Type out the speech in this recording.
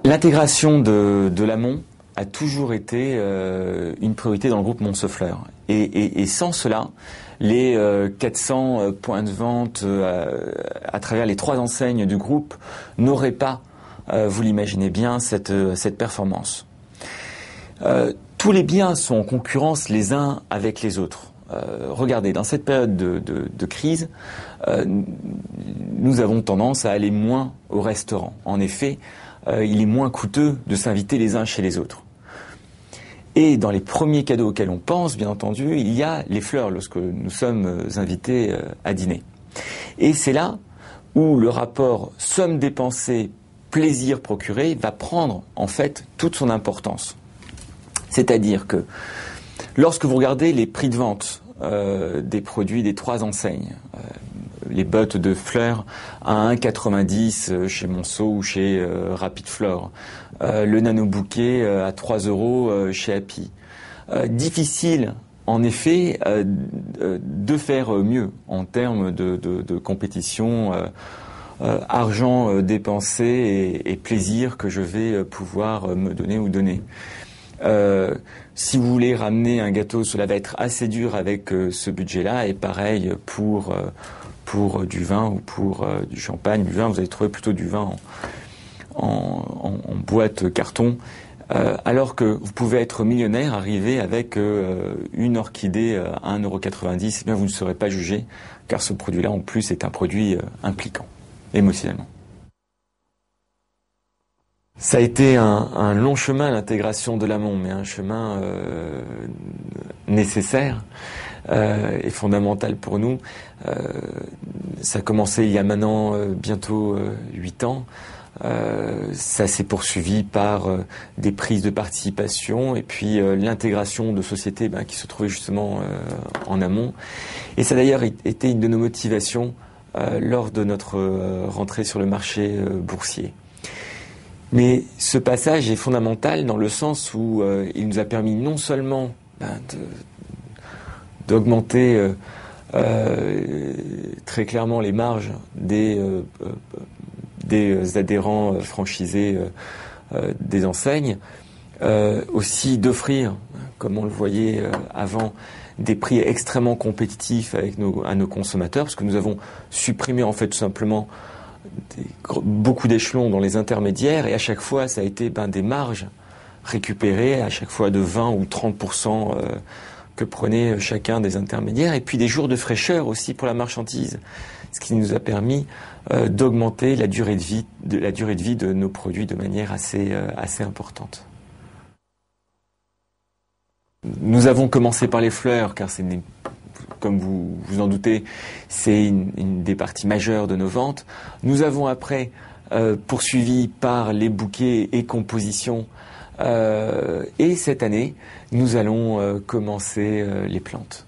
L'intégration de l'amont a toujours été une priorité dans le groupe Montse-Fleurs. Et sans cela, les 400 points de vente à travers les 3 enseignes du groupe n'auraient pas, vous l'imaginez bien, cette performance. Tous les biens sont en concurrence les uns avec les autres. Regardez, dans cette période de crise, nous avons tendance à aller moins au restaurant. En effet, il est moins coûteux de s'inviter les uns chez les autres. Et dans les premiers cadeaux auxquels on pense, bien entendu, il y a les fleurs lorsque nous sommes invités à dîner. Et c'est là où le rapport somme dépensée, plaisir procuré va prendre en fait toute son importance. C'est-à-dire que lorsque vous regardez les prix de vente des produits des 3 enseignes, les bottes de fleurs à 1,90 chez Monceau ou chez Rapid Flore, le nano bouquet à 3 € chez Happy. Difficile, en effet, de faire mieux en termes de compétition, argent dépensé et plaisir que je vais pouvoir me donner ou donner. Si vous voulez ramener un gâteau, cela va être assez dur avec ce budget-là, et pareil pour du vin ou pour du champagne. Du vin, vous allez trouver plutôt du vin en boîte carton, alors que vous pouvez être millionnaire, arriver avec une orchidée à 1,90 €, eh bien vous ne serez pas jugé, car ce produit-là, en plus, est un produit impliquant, émotionnellement. Ça a été un long chemin, l'intégration de l'amont, mais un chemin nécessaire et fondamental pour nous. Ça a commencé il y a maintenant bientôt 8 ans. Ça s'est poursuivi par des prises de participation et puis l'intégration de sociétés qui se trouvaient justement en amont. Et ça a d'ailleurs été une de nos motivations lors de notre rentrée sur le marché boursier. Mais ce passage est fondamental dans le sens où il nous a permis non seulement d'augmenter très clairement les marges des adhérents franchisés des enseignes, aussi d'offrir, comme on le voyait avant, des prix extrêmement compétitifs à nos consommateurs, parce que nous avons supprimé en fait tout simplement beaucoup d'échelons dans les intermédiaires, et à chaque fois ça a été des marges récupérées, à chaque fois de 20 ou 30% que prenait chacun des intermédiaires, et puis des jours de fraîcheur aussi pour la marchandise, ce qui nous a permis d'augmenter la durée de vie de nos produits de manière assez importante. Nous avons commencé par les fleurs, car c'est comme vous vous en doutez, c'est une des parties majeures de nos ventes. Nous avons après poursuivi par les bouquets et compositions. Et cette année, nous allons commencer les plantes.